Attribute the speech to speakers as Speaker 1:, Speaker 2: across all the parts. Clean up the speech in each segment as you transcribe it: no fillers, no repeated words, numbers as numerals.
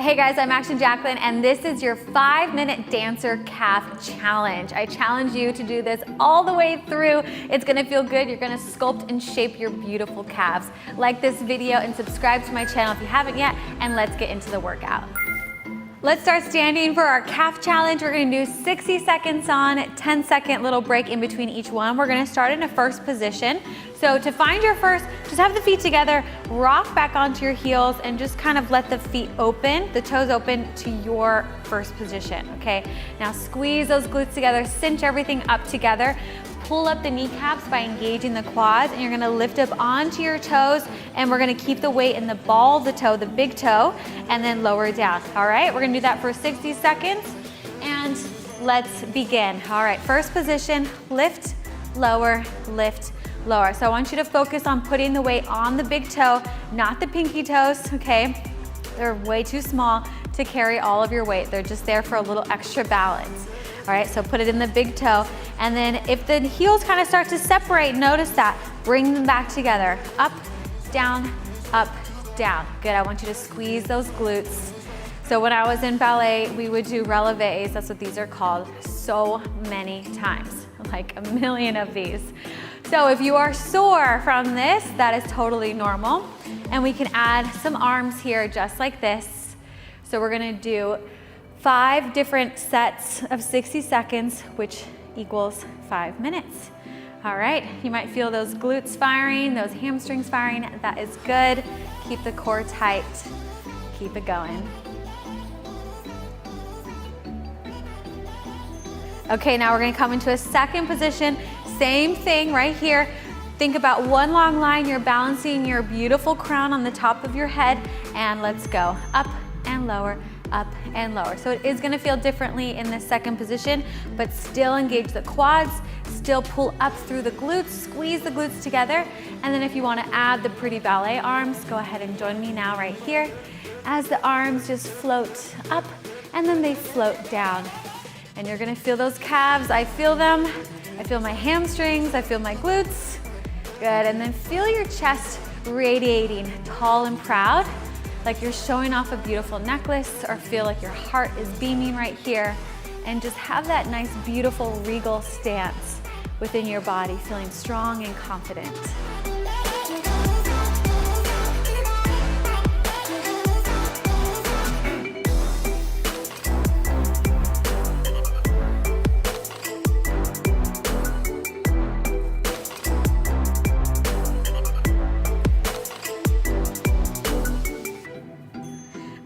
Speaker 1: Hey guys, I'm Action Jacqueline, and this is your 5-minute dancer calf challenge. I challenge you to do this all the way through. It's gonna feel good. You're gonna sculpt and shape your beautiful calves. Like this video and subscribe to my channel if you haven't yet, and let's get into the workout. Let's start standing for our calf challenge. We're gonna do 60 seconds on, 10-second little break in between each one. We're gonna start in a first position. So to find your first, just have the feet together, rock back onto your heels, and just kind of let the feet open, the toes open to your first position, okay? Now squeeze those glutes together, cinch everything up together. Pull up the kneecaps by engaging the quads, and you're gonna lift up onto your toes, and we're gonna keep the weight in the ball of the toe, the big toe, and then lower down, all right? We're gonna do that for 60 seconds, and let's begin. All right, first position, lift, lower, lift, lower. So I want you to focus on putting the weight on the big toe, not the pinky toes, okay? They're way too small to carry all of your weight. They're just there for a little extra balance. All right, so put it in the big toe. And then if the heels kind of start to separate, notice that. Bring them back together. Up, down, up, down. Good, I want you to squeeze those glutes. So when I was in ballet, we would do releves, that's what these are called, so many times, like a million of these. So if you are sore from this, that is totally normal. And we can add some arms here just like this. So we're gonna do 5 different sets of 60 seconds, which equals 5 minutes. All right, you might feel those glutes firing, those hamstrings firing. That is good. Keep the core tight. Keep it going. Okay, now we're gonna come into a second position. Same thing right here. Think about one long line. You're balancing your beautiful crown on the top of your head, and let's go. Up and lower, up and lower. So it is gonna feel differently in this second position, but still engage the quads, still pull up through the glutes, squeeze the glutes together. And then if you wanna add the pretty ballet arms, go ahead and join me now right here as the arms just float up and then they float down. And you're gonna feel those calves. I feel them. I feel my hamstrings, I feel my glutes. Good, and then feel your chest radiating tall and proud, like you're showing off a beautiful necklace, or feel like your heart is beaming right here. And just have that nice, beautiful, regal stance within your body, feeling strong and confident.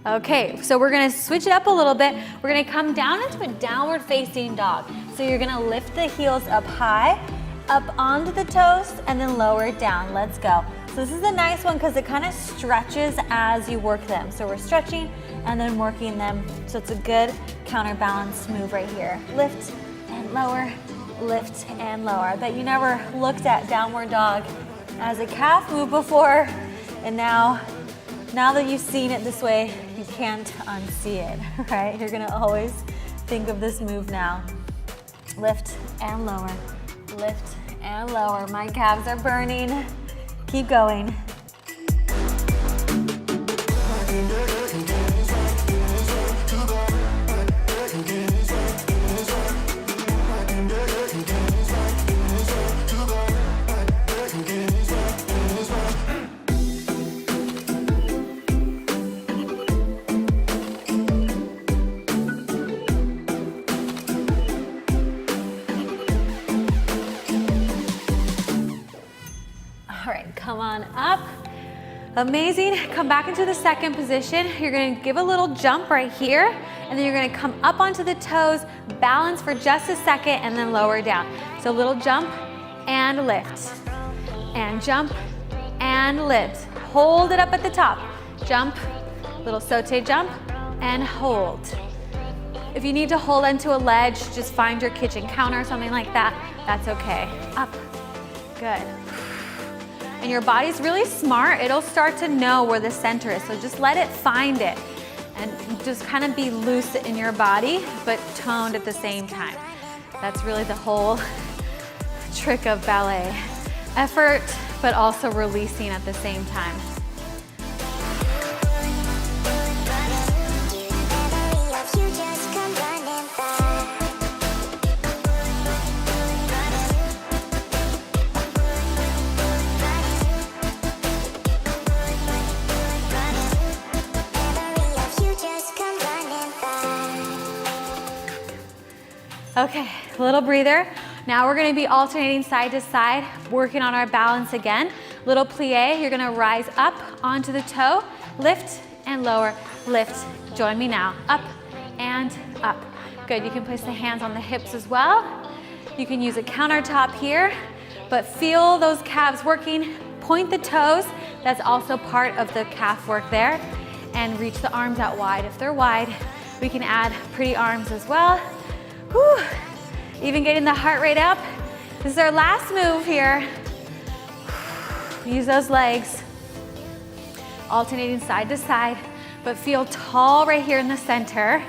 Speaker 1: Okay, so we're gonna switch it up a little bit. We're gonna come down into a downward facing dog. So you're gonna lift the heels up high, up onto the toes, and then lower it down. Let's go. So this is a nice one because it kind of stretches as you work them. So we're stretching and then working them. So it's a good counterbalance move right here. Lift and lower, lift and lower. I bet you never looked at downward dog as a calf move before, and now that you've seen it this way, you can't unsee it, right? You're gonna always think of this move now. Lift and lower, lift and lower. My calves are burning. Keep going. All right, come on up. Amazing. Come back into the second position. You're gonna give a little jump right here, and then you're gonna come up onto the toes, balance for just a second, and then lower down. So little jump and lift, and jump and lift. Hold it up at the top. Jump, little saute jump, and hold. If you need to hold onto a ledge, just find your kitchen counter or something like that. That's okay. Up, good. And your body's really smart. It'll start to know where the center is. So just let it find it. And just kind of be loose in your body, but toned at the same time. That's really the whole trick of ballet. Effort, but also releasing at the same time. Okay, little breather. Now we're gonna be alternating side to side, working on our balance again. Little plie, you're gonna rise up onto the toe, lift and lower, lift. Join me now, up and up. Good, you can place the hands on the hips as well. You can use a countertop here, but feel those calves working. Point the toes, that's also part of the calf work there. And reach the arms out wide. If they're wide, we can add pretty arms as well. Whew. Even getting the heart rate up. This is our last move here. Use those legs. Alternating side to side, but feel tall right here in the center.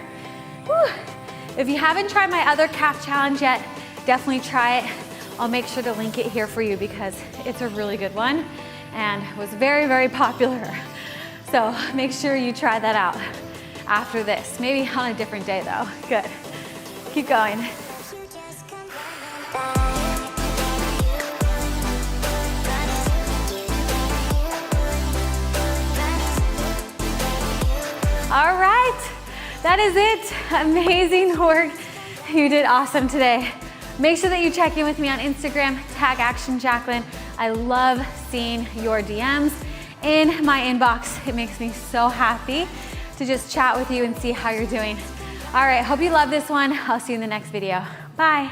Speaker 1: Whew. If you haven't tried my other calf challenge yet, definitely try it. I'll make sure to link it here for you because it's a really good one and was very, very popular. So make sure you try that out after this. Maybe on a different day though. Good. Keep going. All right, that is it. Amazing work. You did awesome today. Make sure that you check in with me on Instagram, tag Action Jacqueline. I love seeing your DMs in my inbox. It makes me so happy to just chat with you and see how you're doing. All right, hope you love this one. I'll see you in the next video. Bye.